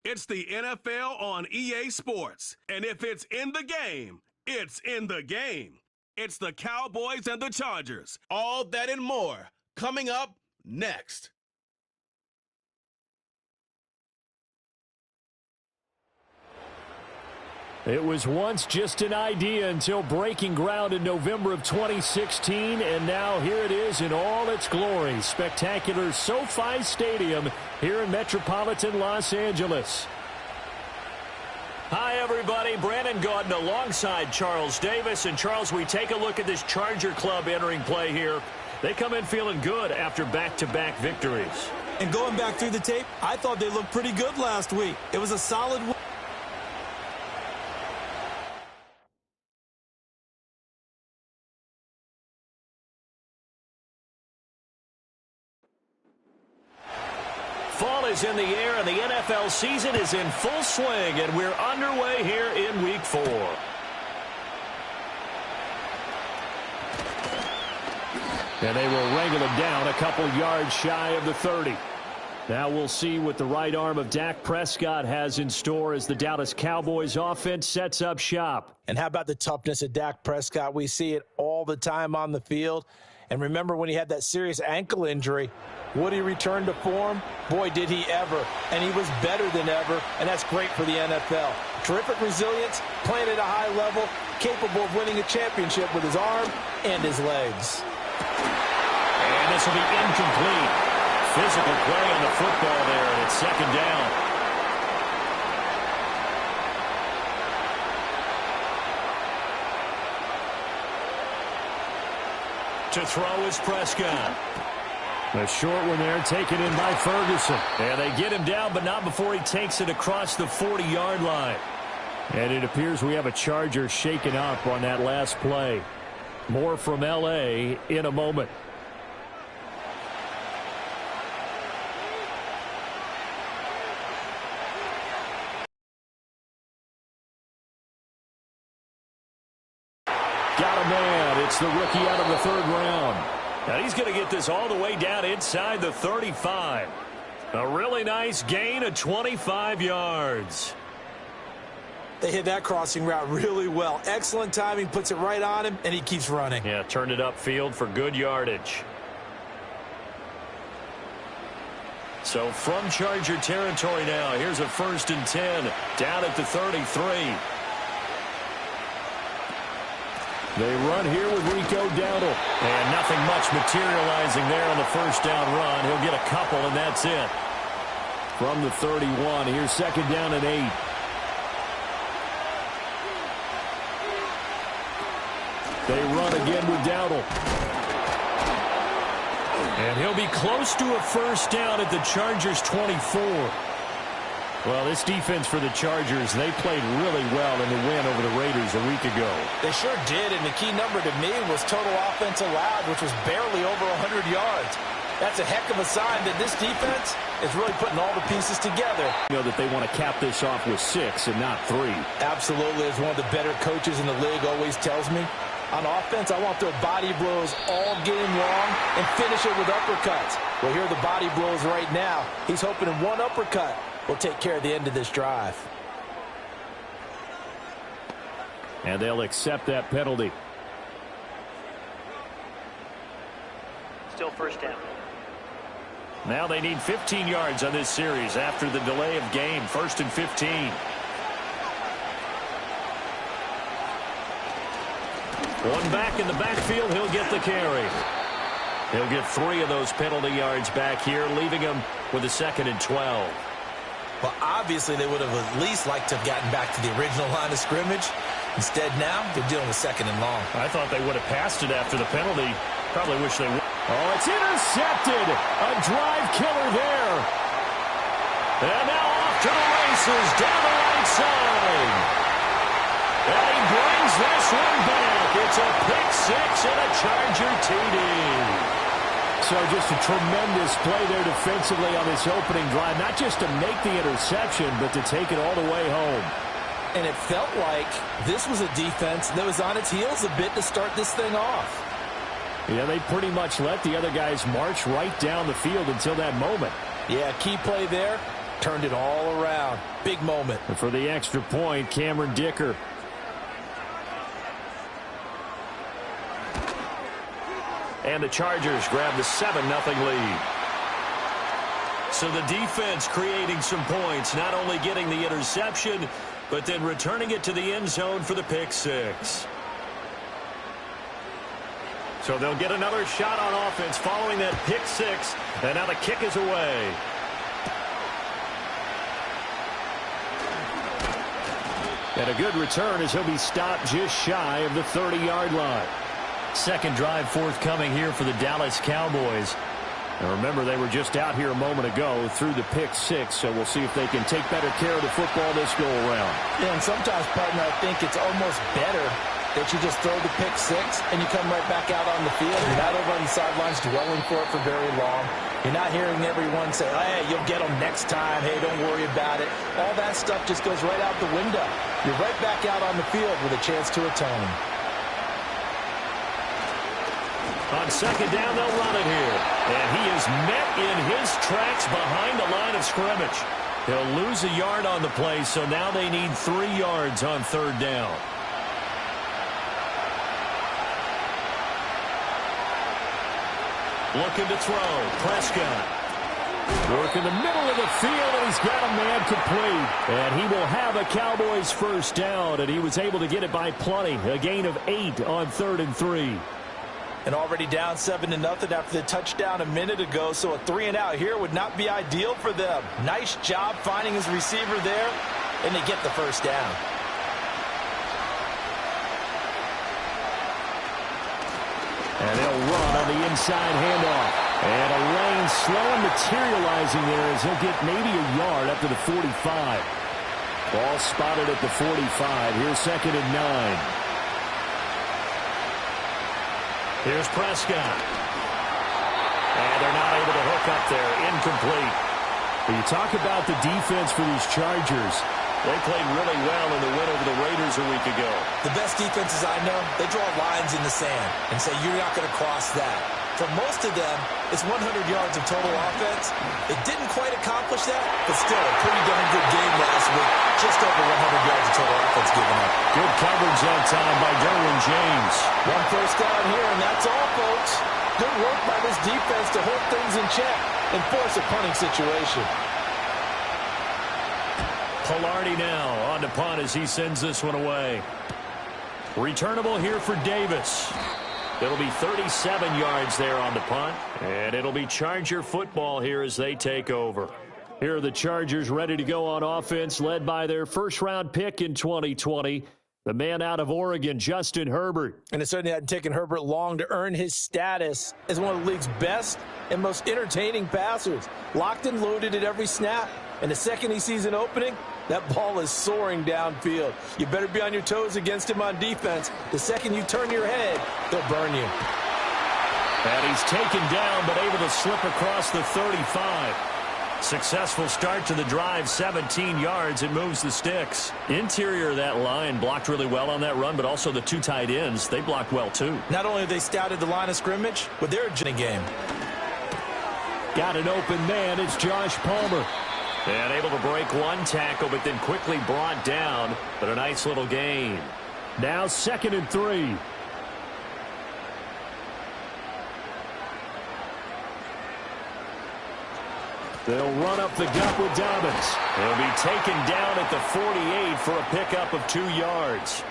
It's the NFL on EA Sports. And if it's in the game, it's in the game. It's the Cowboys and the Chargers. All that and more coming up next. It was once just an idea until breaking ground in November of 2016, and now here it is in all its glory. Spectacular SoFi Stadium here in metropolitan Los Angeles. Hi, everybody. Brandon Gaudin alongside Charles Davis. And, Charles, we take a look at this Charger club entering play here. They come in feeling good after back-to-back victories. And going back through the tape, I thought they looked pretty good last week. It was a solid win. Fall is in the air, and the NFL season is in full swing, and we're underway here in Week 4. And they will wrangle him down a couple yards shy of the 30. Now we'll see what the right arm of Dak Prescott has in store as the Dallas Cowboys offense sets up shop. And how about the toughness of Dak Prescott? We see it all the time on the field. And remember when he had that serious ankle injury, would he return to form? Boy, did he ever. And he was better than ever, and that's great for the NFL. Terrific resilience, playing at a high level, capable of winning a championship with his arm and his legs. And this will be incomplete. Physical play on the football there, and it's second down. To throw is Prescott. A short one there, taken in by Ferguson. And they get him down, but not before he takes it across the 40-yard line. And it appears we have a Charger shaken up on that last play. More from L.A. in a moment. Got a man. It's the rookie out of the third round. Now he's going to get this all the way down inside the 35. A really nice gain of 25 yards. They hit that crossing route really well. Excellent timing, puts it right on him, and he keeps running. Yeah, turned it upfield for good yardage. So from Charger territory now, here's a 1st and 10 down at the 33. They run here with Rico Dowdle. And nothing much materializing there on the first down run. He'll get a couple, and that's it. From the 31, here's 2nd down and 8. They run again with Dowdle. And he'll be close to a first down at the Chargers' 24. Well, this defense for the Chargers, they played really well in the win over the Raiders a week ago. They sure did, and the key number to me was total offense allowed, which was barely over 100 yards. That's a heck of a sign that this defense is really putting all the pieces together. You know that they want to cap this off with 6 and not 3. Absolutely, as one of the better coaches in the league always tells me. On offense, I want their body blows all game long and finish it with uppercuts. Well, here are the body blows right now. He's hoping in one uppercut will take care of the end of this drive. And they'll accept that penalty. Still first down. Now they need 15 yards on this series after the delay of game. 1st and 15. One back in the backfield, he'll get the carry. He'll get 3 of those penalty yards back here, leaving him with a 2nd and 12. Well, obviously they would have at least liked to have gotten back to the original line of scrimmage. Instead now, they're dealing with 2nd and long. I thought they would have passed it after the penalty. Probably wish they would. Oh, it's intercepted. A drive killer there. And now off to the races down the right side. And he brings this one back. It's a pick 6 and a Charger TD. So just a tremendous play there defensively on this opening drive. Not just to make the interception, but to take it all the way home. And it felt like this was a defense that was on its heels a bit to start this thing off. Yeah, they pretty much let the other guys march right down the field until that moment. Yeah, key play there. Turned it all around. Big moment. And for the extra point, Cameron Dicker. And the Chargers grab the 7-0 lead. So the defense creating some points, not only getting the interception, but then returning it to the end zone for the pick six. So they'll get another shot on offense following that pick six, and now the kick is away. And a good return as he'll be stopped just shy of the 30-yard line. Second drive forthcoming here for the Dallas Cowboys. And remember, they were just out here a moment ago through the pick six, so we'll see if they can take better care of the football this go-around. Yeah, and sometimes, partner, I think it's almost better that you just throw the pick six and you come right back out on the field. You're not over on the sidelines dwelling for it for very long. You're not hearing everyone say, hey, you'll get them next time. Hey, don't worry about it. All that stuff just goes right out the window. You're right back out on the field with a chance to atone. On second down, they'll run it here. And he is met in his tracks behind the line of scrimmage. He'll lose a yard on the play, so now they need 3 yards on third down. Looking to throw. Prescott. Work in the middle of the field, and he's got a man complete. And he will have a Cowboys first down, and he was able to get it by plenty. A gain of 8 on 3rd and 3. And already down 7-0 after the touchdown a minute ago, so a 3-and-out here would not be ideal for them. Nice job finding his receiver there, and they get the first down. And they'll run on the inside handoff. And a lane slow and materializing there as he'll get maybe a yard up to the 45. Ball spotted at the 45. Here's 2nd and 9. Here's Prescott. And they're not able to hook up there. Incomplete. When you talk about the defense for these Chargers, they played really well in the win over the Raiders a week ago. The best defenses I know, they draw lines in the sand and say you're not going to cross that. For most of them, it's 100 yards of total offense. It didn't quite accomplish that, but still a pretty darn good game last week. Just over 100 yards of total offense given up. Good coverage that time by Derwin James. One first down here, and that's all, folks. Good work by this defense to hold things in check and force a punting situation. Polardi now on to punt as he sends this one away. Returnable here for Davis. It'll be 37 yards there on the punt, and it'll be Charger football here as they take over. Here are the Chargers ready to go on offense, led by their first-round pick in 2020, the man out of Oregon, Justin Herbert. And it certainly hadn't taken Herbert long to earn his status as one of the league's best and most entertaining passers. Locked and loaded at every snap, and the second he sees an opening, that ball is soaring downfield. You better be on your toes against him on defense. The second you turn your head, they'll burn you. And he's taken down, but able to slip across the 35. Successful start to the drive, 17 yards. It moves the sticks. Interior of that line blocked really well on that run, but also the 2 tight ends, they blocked well too. Not only have they scouted the line of scrimmage, but they're a game. Got an open man. It's Josh Palmer. And able to break one tackle, but then quickly brought down. But a nice little gain. Now 2nd and 3. They'll run up the gut with Dobbins. He'll be taken down at the 48 for a pickup of 2 yards.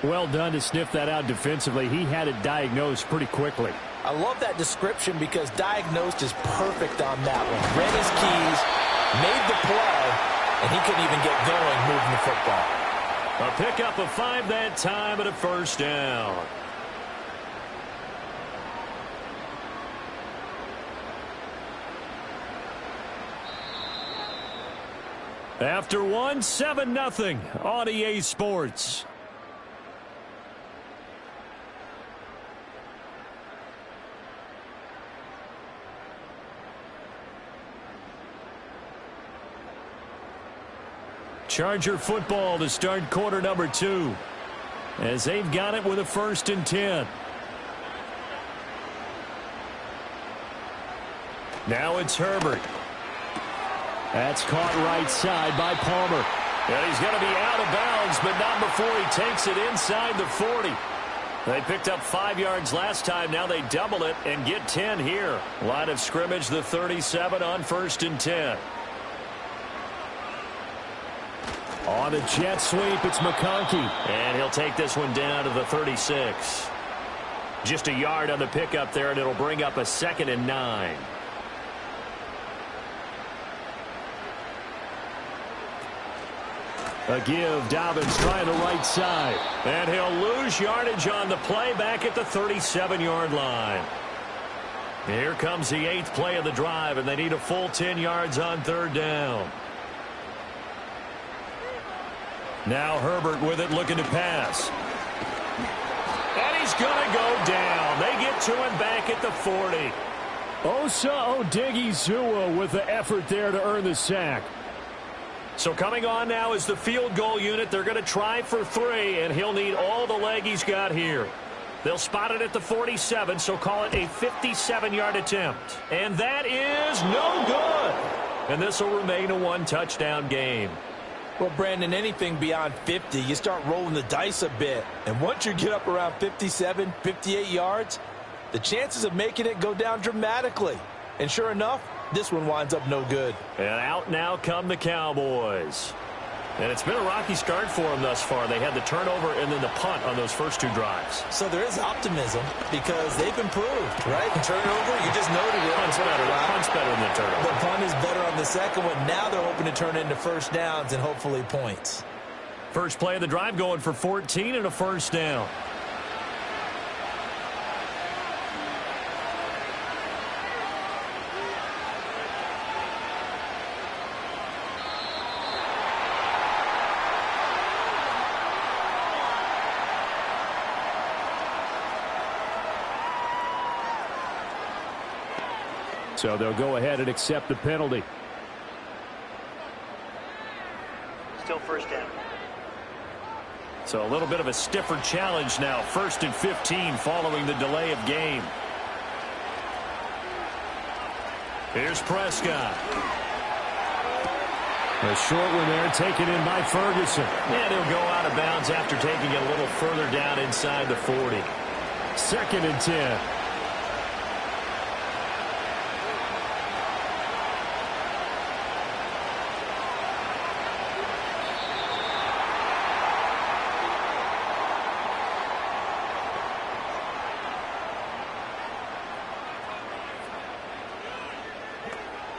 Well done to sniff that out defensively. He had it diagnosed pretty quickly. I love that description because diagnosed is perfect on that one. Read his keys, made the play, and he couldn't even get going moving the football. A pickup of 5 that time and a first down. After one, 7-0 on EA Sports. Charger football to start quarter number 2 as they've got it with a 1st and 10. Now it's Herbert. That's caught right side by Palmer. And he's going to be out of bounds, but not before he takes it inside the 40. They picked up 5 yards last time. Now they double it and get 10 here. Line of scrimmage, the 37 on 1st and 10. On a jet sweep, it's McConkey. And he'll take this one down to the 36. Just a yard on the pickup there, and it'll bring up a 2nd and 9. A give, Dobbins trying the right side. And he'll lose yardage on the play back at the 37-yard line. Here comes the 8th play of the drive, and they need a full 10 yards on 3rd down. Now Herbert with it, looking to pass. And he's going to go down. They get to him back at the 40. Osa Odighizuwa with the effort there to earn the sack. So coming on now is the field goal unit. They're going to try for 3, and he'll need all the leg he's got here. They'll spot it at the 47, so call it a 57-yard attempt. And that is no good. And this will remain a 1-touchdown game. Well, Brandon, anything beyond 50, you start rolling the dice a bit. And once you get up around 57, 58 yards, the chances of making it go down dramatically. And sure enough, this one winds up no good. And out now come the Cowboys. And it's been a rocky start for them thus far. They had the turnover and then the punt on those first 2 drives. So there is optimism because they've improved, right? Turnover, you just noted it. Punt's better than the turnover. The punt is better on the second one. Now they're hoping to turn into first downs and hopefully points. First play of the drive going for 14 and a first down. So they'll go ahead and accept the penalty. Still first down. So a little bit of a stiffer challenge now. 1st and 15 following the delay of game. Here's Prescott. A short one there taken in by Ferguson. And he'll go out of bounds after taking it a little further down inside the 40. 2nd and 10.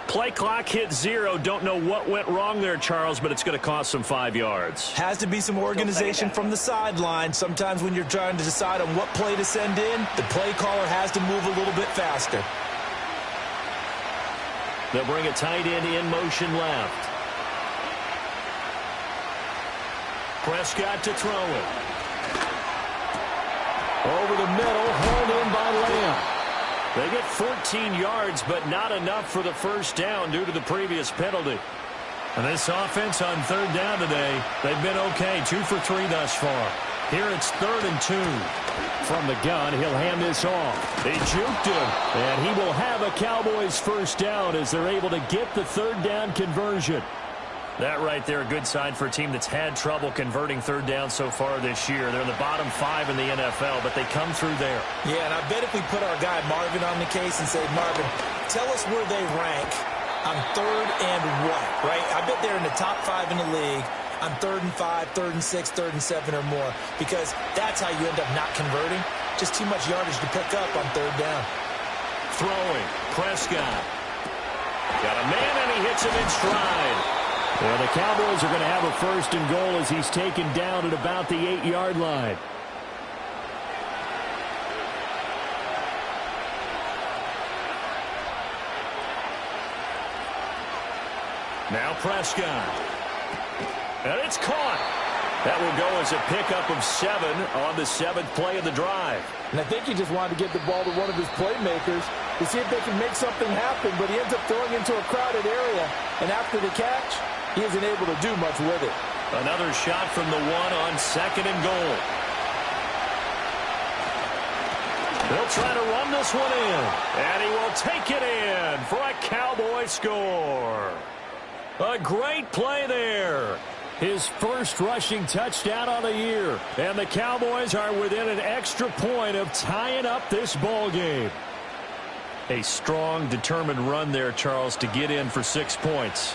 Play clock hit 0. Don't know what went wrong there, Charles, but it's going to cost them 5 yards. Has to be some organization from the sideline. Sometimes when you're trying to decide on what play to send in, the play caller has to move a little bit faster. They'll bring a tight end in motion left. Prescott to throw it. Over the middle, hauled in by Lamb. They get 14 yards, but not enough for the first down due to the previous penalty. And this offense on 3rd down today, they've been okay. 2 for 3 thus far. Here it's 3rd and 2. From the gun, he'll hand this off. They juked him, and he will have a Cowboys first down as they're able to get the 3rd down conversion. That right there, a good sign for a team that's had trouble converting 3rd down so far this year. They're in the bottom 5 in the NFL, but they come through there. Yeah, and I bet if we put our guy Marvin on the case and say, Marvin, tell us where they rank on 3rd and what, right? I bet they're in the top 5 in the league on 3rd and 5, 3rd and 6, 3rd and 7 or more, because that's how you end up not converting. Just too much yardage to pick up on 3rd down. Throwing, Prescott. Got a man, and he hits him in stride. Well, the Cowboys are going to have a 1st and goal as he's taken down at about the 8-yard line. Now Prescott. And it's caught. That will go as a pickup of 7 on the 7th play of the drive. And I think he just wanted to get the ball to one of his playmakers to see if they can make something happen, but he ends up throwing into a crowded area. And after the catch, he isn't able to do much with it. Another shot from the 1 on 2nd and goal. They'll try to run this one in. And he will take it in for a Cowboy score. A great play there. His first rushing touchdown on the year. And the Cowboys are within an extra point of tying up this ball game. A strong, determined run there, Charles, to get in for 6 points.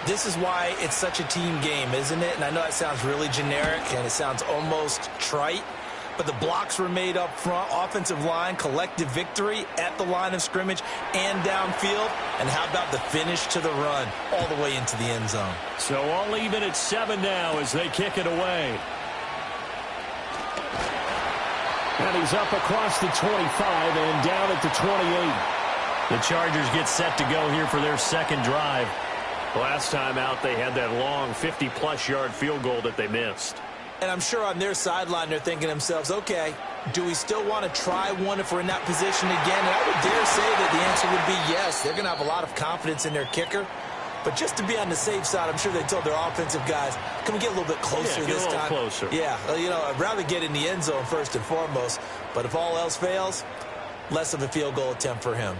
This is why it's such a team game, isn't it? And I know that sounds really generic and it sounds almost trite, but the blocks were made up front, offensive line, collective victory at the line of scrimmage and downfield. And how about the finish to the run all the way into the end zone? So all even at 7 now as they kick it away. And he's up across the 25 and down at the 28. The Chargers get set to go here for their second drive. Last time out, they had that long 50-plus yard field goal that they missed. And I'm sure on their sideline, they're thinking to themselves, okay, do we still want to try one if we're in that position again? And I would dare say that the answer would be yes. They're going to have a lot of confidence in their kicker. But just to be on the safe side, I'm sure they told their offensive guys, can we get a little bit closer this time? Closer. Yeah, you know, I'd rather get in the end zone first and foremost. But if all else fails, less of a field goal attempt for him.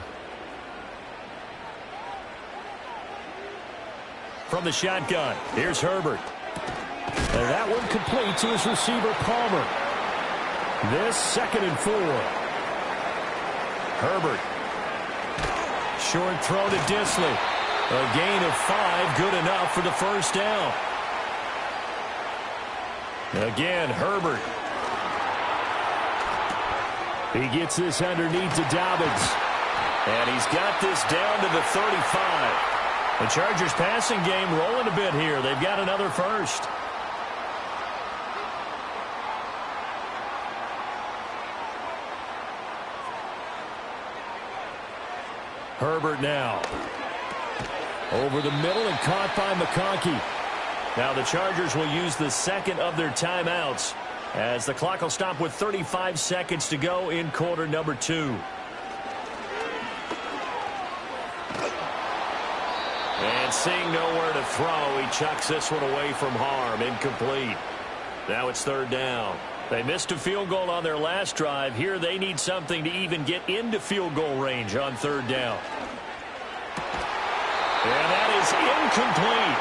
From the shotgun, here's Herbert. And that one complete to his receiver, Palmer. This 2nd and 4. Herbert. Short throw to Disley. A gain of 5, good enough for the first down. Again, Herbert. He gets this underneath to Dobbins. And he's got this down to the 35. The Chargers passing game rolling a bit here. They've got another first. Herbert now. Over the middle and caught by McConkey. Now the Chargers will use the second of their timeouts as the clock will stop with 35 seconds to go in quarter number 2. And seeing nowhere to throw, he chucks this one away from harm. Incomplete. Now it's 3rd down. They missed a field goal on their last drive. Here they need something to even get into field goal range on 3rd down. And that is incomplete.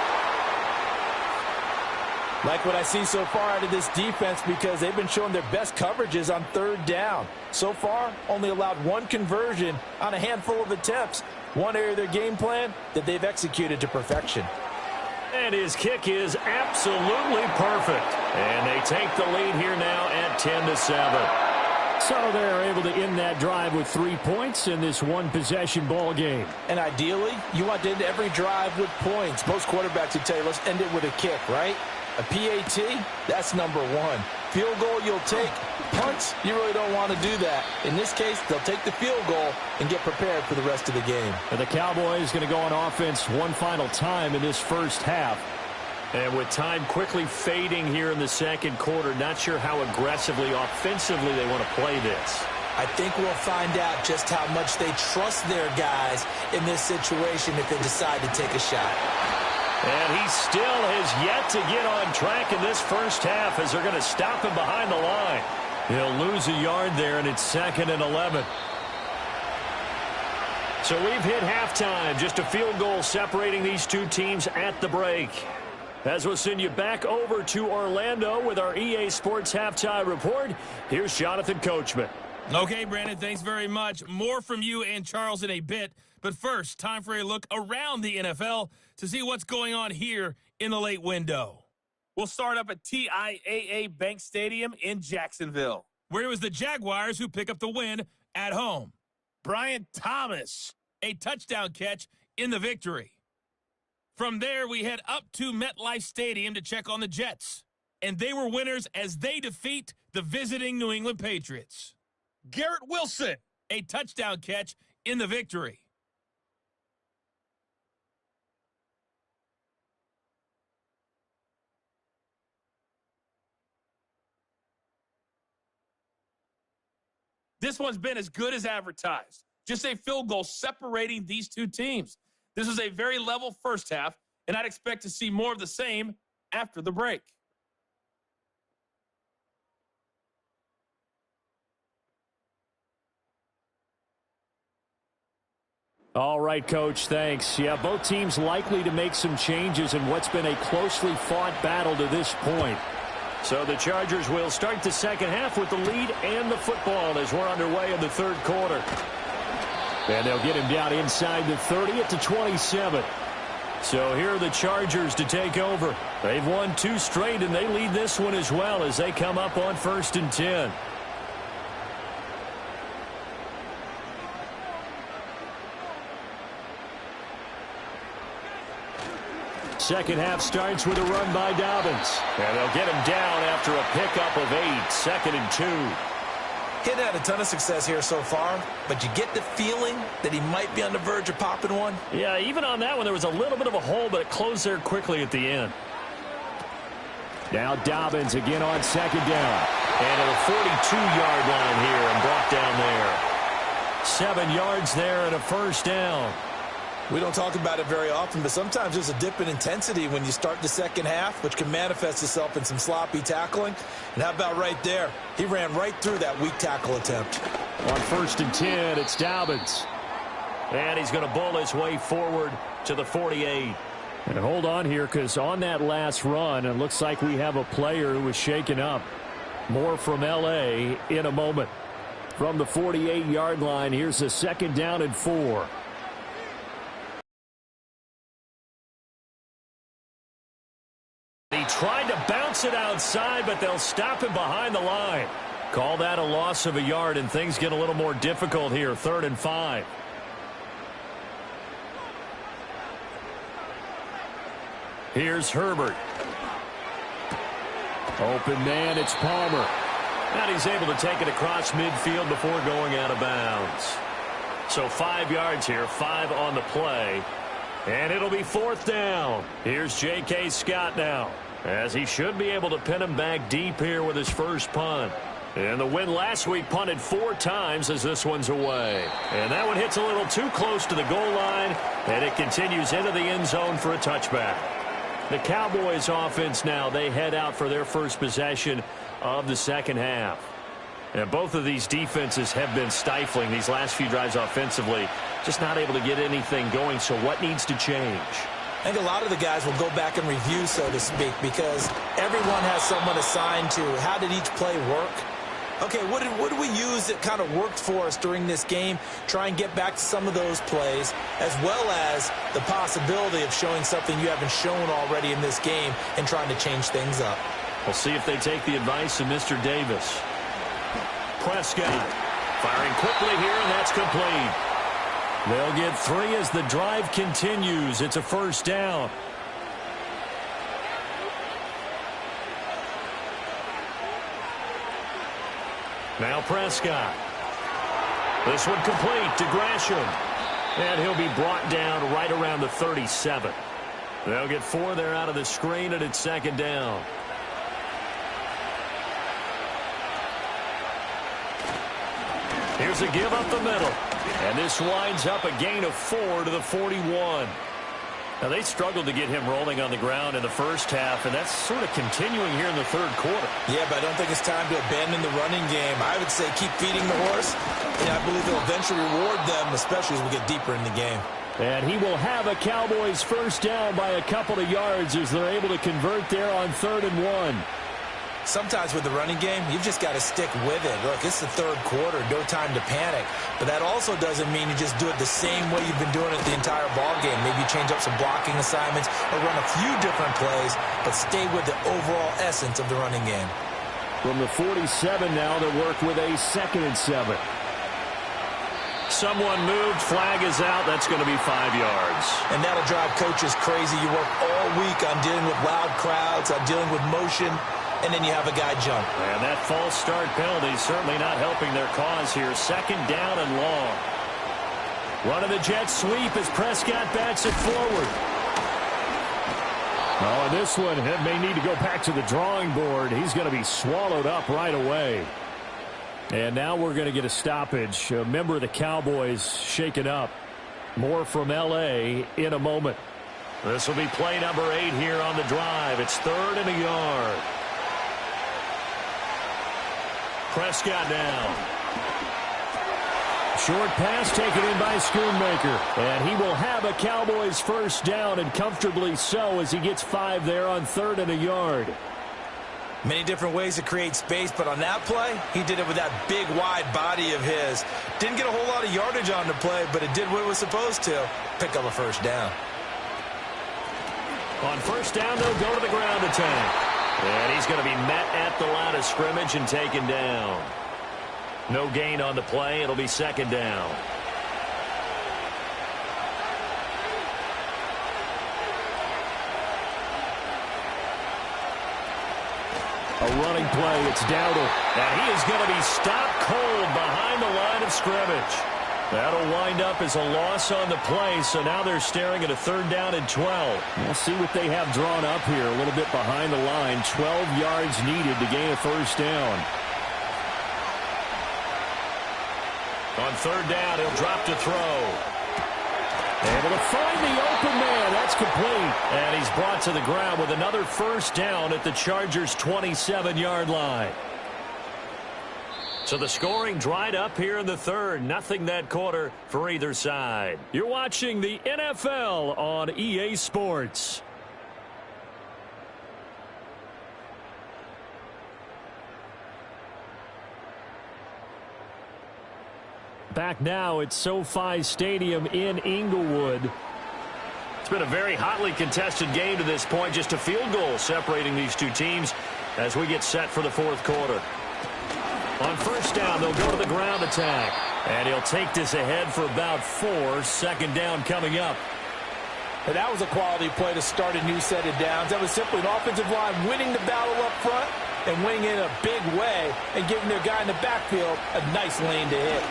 Like what I see so far out of this defense because they've been showing their best coverages on 3rd down. So far, only allowed 1 conversion on a handful of attempts. One area of their game plan that they've executed to perfection. And his kick is absolutely perfect. And they take the lead here now at 10-7. So they're able to end that drive with 3 points in this one-possession ball game. And ideally, you want to end every drive with points. Most quarterbacks would tell you, let's end it with a kick, right? A PAT, that's number 1. Field goal you'll take. Punts, you really don't want to do that. In this case, they'll take the field goal and get prepared for the rest of the game. And the Cowboys going to go on offense one final time in this first half. And with time quickly fading here in the second quarter, not sure how aggressively, offensively they want to play this. I think we'll find out just how much they trust their guys in this situation if they decide to take a shot. And he still has yet to get on track in this first half as they're going to stop him behind the line. He'll lose a yard there, and it's 2nd and 11. So we've hit halftime. Just a field goal separating these two teams at the break. As we'll send you back over to Orlando with our EA Sports Halftime Report, here's Jonathan Coachman. Okay, Brandon, thanks very much. More from you and Charles in a bit. But first, time for a look around the NFL to see what's going on here in the late window. We'll start up at TIAA Bank Stadium in Jacksonville, where it was the Jaguars who pick up the win at home. Brian Thomas, a touchdown catch in the victory. From there, we head up to MetLife Stadium to check on the Jets. And they were winners as they defeat the visiting New England Patriots. Garrett Wilson, a touchdown catch in the victory. This one's been as good as advertised. Just a field goal separating these two teams. This was a very level first half, and I'd expect to see more of the same after the break. All right, Coach, thanks. Yeah, both teams likely to make some changes in what's been a closely fought battle to this point. So the Chargers will start the second half with the lead and the football as we're underway in the third quarter. And they'll get him down inside the 30 at the 27. So here are the Chargers to take over. They've won 2 straight, and they lead this one as well as they come up on 1st and 10. Second half starts with a run by Dobbins. And they'll get him down after a pickup of 8, 2nd and 2. He'd had a ton of success here so far, but you get the feeling that he might be on the verge of popping one. Yeah, even on that one, there was a little bit of a hole, but it closed there quickly at the end. Now Dobbins again on 2nd down. And at a 42-yard line here and brought down there. 7 yards there and a 1st down. We don't talk about it very often, but sometimes there's a dip in intensity when you start the second half, which can manifest itself in some sloppy tackling. And how about right there? He ran right through that weak tackle attempt. On 1st and 10, it's Dobbins. And he's going to bull his way forward to the 48. And hold on here, because on that last run, it looks like we have a player who was shaken up. More from L.A. in a moment. From the 48-yard line, here's a 2nd down and 4. He tried to bounce it outside, but they'll stop him behind the line. Call that a loss of a yard, and things get a little more difficult here. 3rd and 5. Here's Herbert. Open man, it's Palmer. And he's able to take it across midfield before going out of bounds. So 5 yards here, 5 on the play. And it'll be 4th down. Here's J.K. Scott now, as he should be able to pin him back deep here with his first punt. And the win last week punted 4 times as this one's away. And that one hits a little too close to the goal line, and it continues into the end zone for a touchback. The Cowboys offense now, they head out for their first possession of the second half. And both of these defenses have been stifling these last few drives offensively. Just not able to get anything going, so what needs to change? I think a lot of the guys will go back and review, so to speak, because everyone has someone assigned to how did each play work. Okay, what did we use that kind of worked for us during this game? Try and get back to some of those plays, as well as the possibility of showing something you haven't shown already in this game and trying to change things up. We'll see if they take the advice of Mr. Davis. Prescott firing quickly here, and that's complete. They'll get 3 as the drive continues. It's a 1st down. Now Prescott. This one complete to Gresham. And he'll be brought down right around the 37. They'll get 4 there out of the screen, and it's 2nd down. Here's a give up the middle. And this winds up a gain of 4 to the 41. Now, they struggled to get him rolling on the ground in the first half, and that's sort of continuing here in the third quarter. Yeah, but I don't think it's time to abandon the running game. I would say keep feeding the horse, and I believe it'll eventually reward them, especially as we get deeper in the game. And he will have a Cowboys first down by a couple of yards as they're able to convert there on 3rd and 1. Sometimes with the running game, you've just got to stick with it. Look, it's the third quarter, no time to panic. But that also doesn't mean you just do it the same way you've been doing it the entire ball game. Maybe you change up some blocking assignments or run a few different plays, but stay with the overall essence of the running game. From the 47 now, they'll work with a 2nd and 7. Someone moved, flag is out, that's going to be 5 yards. And that'll drive coaches crazy. You work all week on dealing with loud crowds, on dealing with motion, and then you have a guy jump. And that false start penalty certainly not helping their cause here. 2nd down and long. Running the jet sweep as Prescott bats it forward. Oh, and this one may need to go back to the drawing board. He's going to be swallowed up right away. And now we're going to get a stoppage. A member of the Cowboys shaken up. More from L.A. in a moment. This will be play number 8 here on the drive. It's 3rd and a yard. Prescott down. Short pass taken in by Schoonmaker. And he will have a Cowboys first down, and comfortably so, as he gets 5 there on 3rd and a yard. Many different ways to create space, but on that play, he did it with that big, wide body of his. Didn't get a whole lot of yardage on the play, but it did what it was supposed to. Pick up a first down. On first down, they'll go to the ground attack. And he's going to be met at the line of scrimmage and taken down. No gain on the play. It'll be 2nd down. A running play. It's Dowdle. And he is going to be stopped cold behind the line of scrimmage. That'll wind up as a loss on the play, so now they're staring at a 3rd down and 12. We'll see what they have drawn up here, a little bit behind the line. 12 yards needed to gain a first down. On 3rd down, he'll drop to throw. Able to find the open man. That's complete. And he's brought to the ground with another first down at the Chargers' 27-yard line. So the scoring dried up here in the 3rd. Nothing that quarter for either side. You're watching the NFL on EA Sports. Back now at SoFi Stadium in Inglewood. It's been a very hotly contested game to this point. Just a field goal separating these two teams as we get set for the 4th quarter. On first down, they'll go to the ground attack. And he'll take this ahead for about 4. 2nd down coming up. And that was a quality play to start a new set of downs. That was simply an offensive line winning the battle up front and winning in a big way and giving their guy in the backfield a nice lane to hit.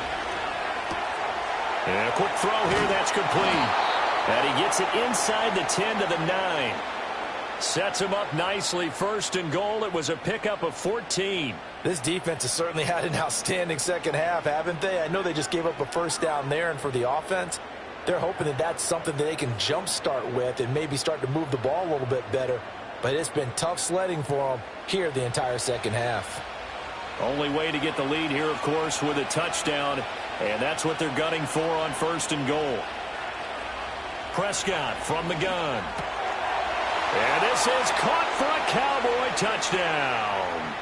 And a quick throw here, that's complete. And he gets it inside the 10 to the 9. Sets him up nicely. 1st and goal. It was a pickup of 14. This defense has certainly had an outstanding second half, haven't they? I know they just gave up a first down there, and for the offense, they're hoping that that's something that they can jumpstart with and maybe start to move the ball a little bit better. But it's been tough sledding for them here the entire second half. Only way to get the lead here, of course, with a touchdown, and that's what they're gunning for on 1st and goal. Prescott from the gun. And this is caught for a Cowboy touchdown.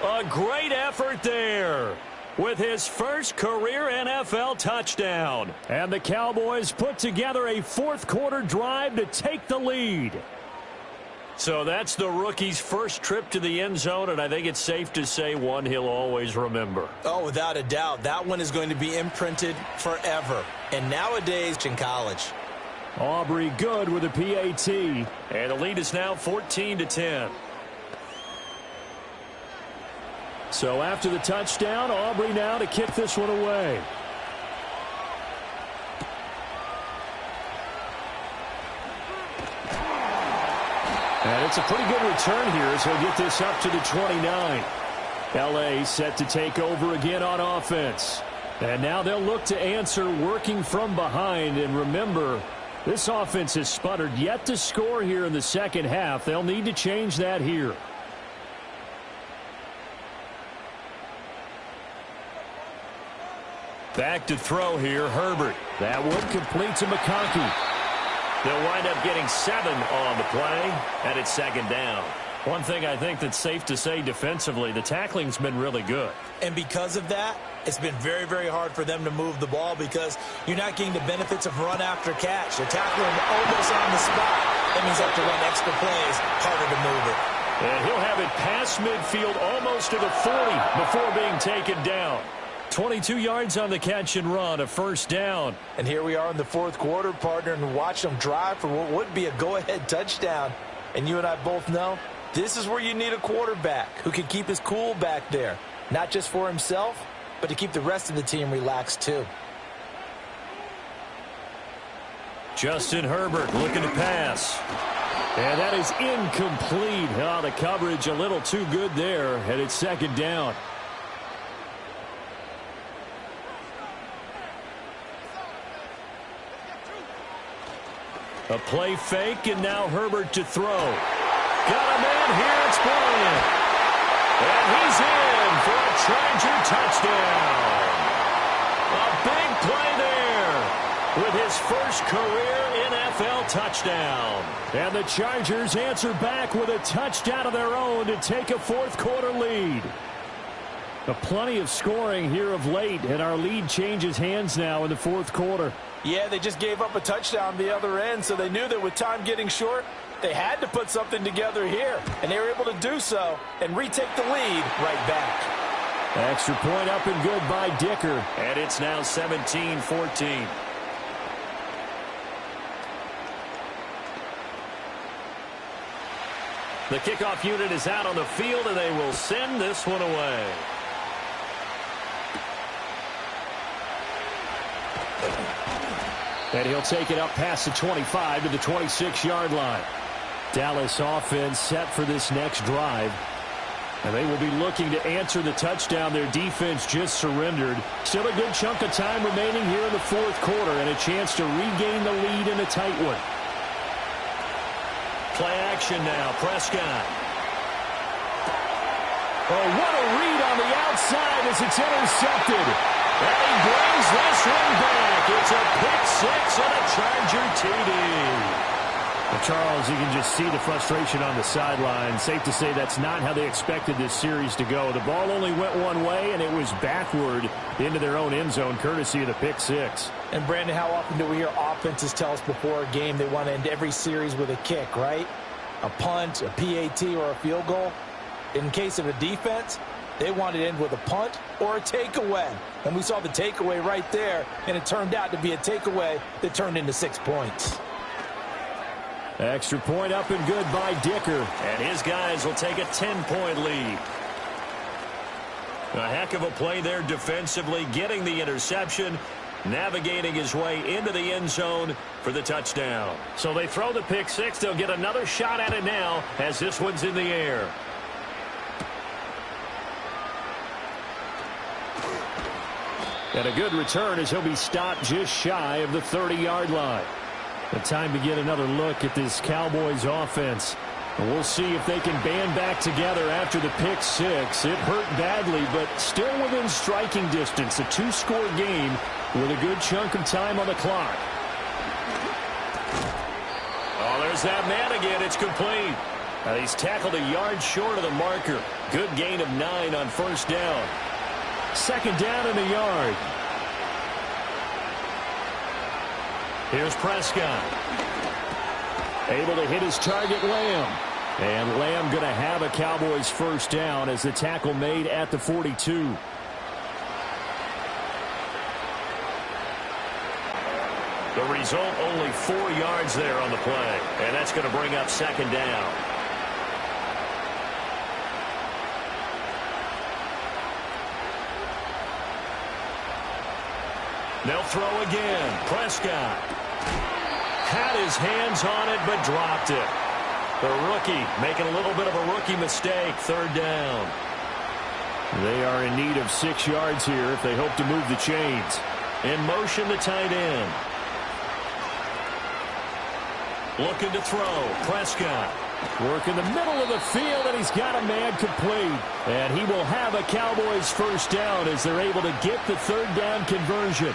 A great effort there with his first career NFL touchdown. And the Cowboys put together a 4th quarter drive to take the lead. So that's the rookie's first trip to the end zone, and I think it's safe to say one he'll always remember. Oh, without a doubt. That one is going to be imprinted forever. And nowadays in college. Aubrey good with a PAT. And the lead is now 14-10. So after the touchdown, Aubrey now to kick this one away. And it's a pretty good return here as he'll get this up to the 29. L.A. set to take over again on offense. And now they'll look to answer working from behind. And remember, this offense has sputtered yet to score here in the second half. They'll need to change that here. Back to throw here, Herbert. That one complete to McConkey. They'll wind up getting 7 on the play, and it's 2nd down. One thing I think that's safe to say defensively, the tackling's been really good. And because of that, it's been very, very hard for them to move the ball because you're not getting the benefits of run after catch. They're tackling almost on the spot. That means they have to run extra plays, harder to move it. And he'll have it past midfield almost to the 40 before being taken down. 22 yards on the catch and run, a first down. And here we are in the 4th quarter, partner, and watch them drive for what would be a go-ahead touchdown. And you and I both know this is where you need a quarterback who can keep his cool back there. Not just for himself, but to keep the rest of the team relaxed too. Justin Herbert looking to pass. And that is incomplete. Oh, the coverage a little too good there, and it's 2nd down. A play fake, and now Herbert to throw. Got a man here, it's Bryant. And he's in for a Charger touchdown. A big with his first career NFL touchdown. And the Chargers answer back with a touchdown of their own to take a fourth-quarter lead. Plenty of scoring here of late, and our lead changes hands now in the fourth quarter. Yeah, they just gave up a touchdown the other end, so they knew that with time getting short, they had to put something together here, and they were able to do so and retake the lead right back. Extra point up and good by Dicker, and it's now 17-14. The kickoff unit is out on the field, and they will send this one away. And he'll take it up past the 25 to the 26-yard line. Dallas offense set for this next drive. And they will be looking to answer the touchdown their defense just surrendered. Still a good chunk of time remaining here in the fourth quarter and a chance to regain the lead in a tight one. Play action now, Prescott. Oh, what a read on the outside as it's intercepted. And he brings this one back. It's a pick six and a Charger TD. Well, Charles, you can just see the frustration on the sideline. Safe to say that's not how they expected this series to go. The ball only went one way, and it was backward into their own end zone, courtesy of the pick six. And, Brandon, how often do we hear offenses tell us before a game they want to end every series with a kick, right? A punt, a PAT, or a field goal. In case of a defense, they want to end with a punt or a takeaway. And we saw the takeaway right there, and it turned out to be a takeaway that turned into 6 points. Extra point up and good by Dicker. And his guys will take a 10-point lead. A heck of a play there defensively, getting the interception, navigating his way into the end zone for the touchdown. So they throw the pick six. They'll get another shot at it now as this one's in the air. And a good return as he'll be stopped just shy of the 30-yard line. The time to get another look at this Cowboys offense. And we'll see if they can band back together after the pick six. It hurt badly, but still within striking distance. A two-score game with a good chunk of time on the clock. Oh, there's that man again. It's complete. He's tackled a yard short of the marker. Good gain of 9 on first down. Second down in the yard. Here's Prescott. Able to hit his target, Lamb. And Lamb going to have a Cowboys first down as the tackle made at the 42. The result, only 4 yards there on the play. And that's going to bring up second down. They'll throw again. Prescott had his hands on it, but dropped it. The rookie making a little bit of a rookie mistake. Third down. They are in need of 6 yards here if they hope to move the chains. In motion, the tight end. Looking to throw. Prescott. Work in the middle of the field, and he's got a man complete. And he will have a Cowboys first down as they're able to get the third down conversion.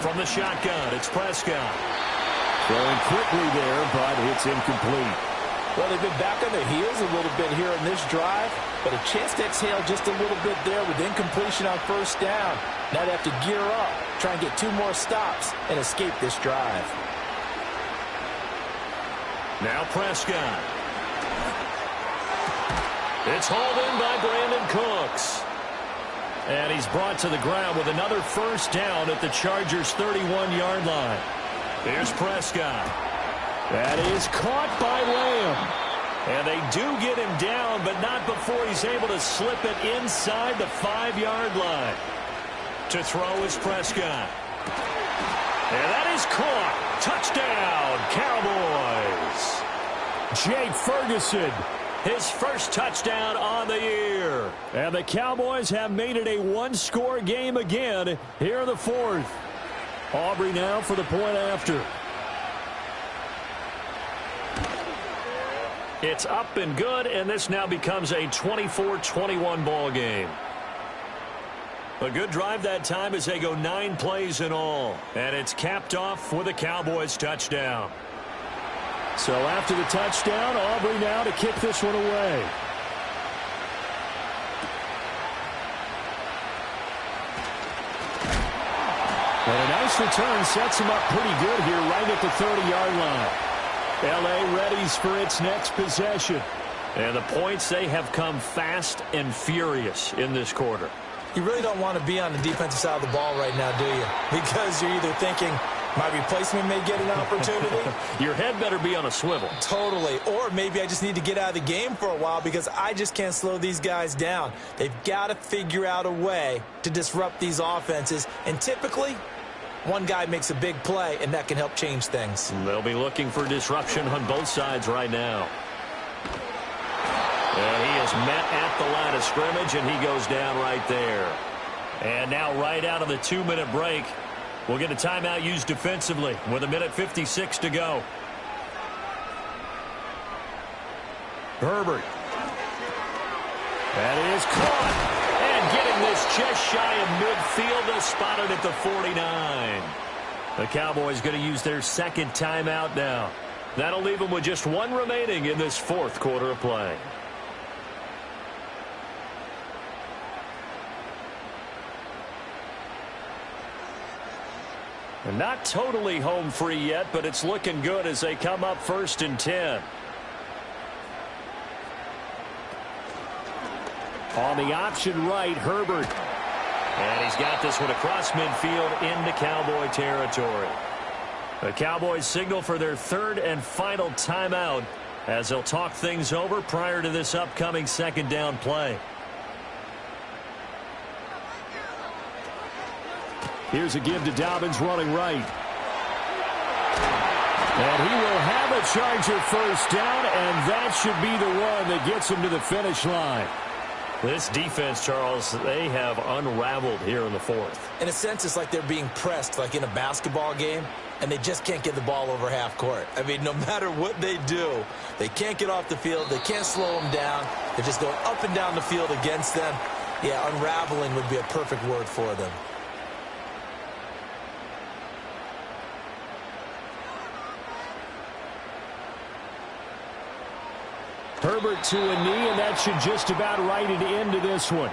From the shotgun, it's Prescott. Throwing quickly there, but it's incomplete. Well, they've been back on their heels a little bit here in this drive, but a chance to exhale just a little bit there with incompletion on first down. Now they have to gear up, try and get 2 more stops, and escape this drive. Now Prescott. It's hauled in by Brandon Cooks. And he's brought to the ground with another first down at the Chargers' 31-yard line. Here's Prescott. That is caught by Lamb. And they do get him down, but not before he's able to slip it inside the 5-yard line. To throw is Prescott. And that is caught. Touchdown, Cowboys. Jake Ferguson, his first touchdown on the year. And the Cowboys have made it a 1-score game again here in the fourth. Aubrey now for the point after. It's up and good, and this now becomes a 24-21 ball game. A good drive that time as they go 9 plays in all. And it's capped off with a Cowboys touchdown. So after the touchdown, Aubrey now to kick this one away. And a nice return sets him up pretty good here right at the 30-yard line. L.A. readies for its next possession. And the points, they have come fast and furious in this quarter. You really don't want to be on the defensive side of the ball right now, do you? Because you're either thinking, my replacement may get an opportunity. Your head better be on a swivel. Totally. Or maybe I just need to get out of the game for a while because I just can't slow these guys down. They've got to figure out a way to disrupt these offenses. And typically, one guy makes a big play, and that can help change things. They'll be looking for disruption on both sides right now. And he is met at the line of scrimmage, and he goes down right there. And now right out of the 2-minute break, we'll get a timeout used defensively with 1:56 to go. Herbert. That is caught. And getting this just shy of midfield, they'll spot it at the 49. The Cowboys going to use their second timeout now. That'll leave them with just one remaining in this fourth quarter of play. And not totally home free yet, but it's looking good as they come up 1st and 10. On the option right, Herbert. And he's got this one across midfield into Cowboy territory. The Cowboys signal for their third and final timeout as they'll talk things over prior to this upcoming second down play. Here's a give to Dobbins running right. And he will have a Charger first down, and that should be the one that gets him to the finish line. This defense, Charles, they have unraveled here in the fourth. In a sense, it's like they're being pressed, like in a basketball game, and they just can't get the ball over half court. I mean, no matter what they do, they can't get off the field. They can't slow them down. They're just going up and down the field against them. Yeah, unraveling would be a perfect word for them. Herbert to a knee, and that should just about write it into this one.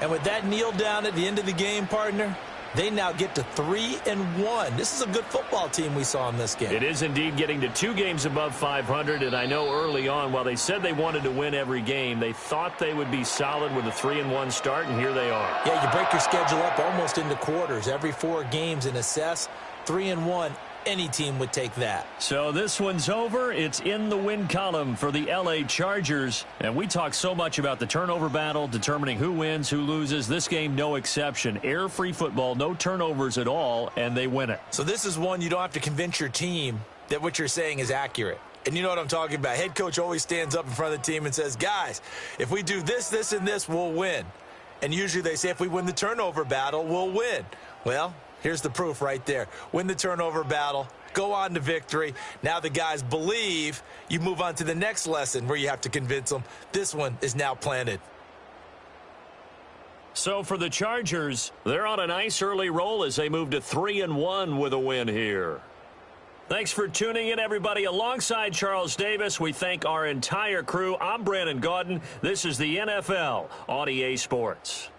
And with that kneel down at the end of the game, partner, they now get to 3-1. This is a good football team we saw in this game. It is indeed getting to 2 games above 500, and I know early on, while they said they wanted to win every game, they thought they would be solid with a 3-1 start, and here they are. Yeah, you break your schedule up almost into quarters. Every 4 games and assess 3-1. Any team would take that. So this one's over. It's in the win column for the L.A. Chargers. And we talk so much about the turnover battle, determining who wins, who loses. This game, no exception. Air-free football, no turnovers at all, and they win it. So this is one you don't have to convince your team that what you're saying is accurate. And you know what I'm talking about. Head coach always stands up in front of the team and says, guys, if we do this, this, and this, we'll win. And usually they say if we win the turnover battle, we'll win. Well, here's the proof right there. Win the turnover battle, go on to victory. Now the guys believe. You move on to the next lesson where you have to convince them. This one is now planted. So for the Chargers, they're on a nice early roll as they move to 3-1 with a win here. Thanks for tuning in, everybody. Alongside Charles Davis, we thank our entire crew. I'm Brandon Gaudin. This is the NFL on EA Sports.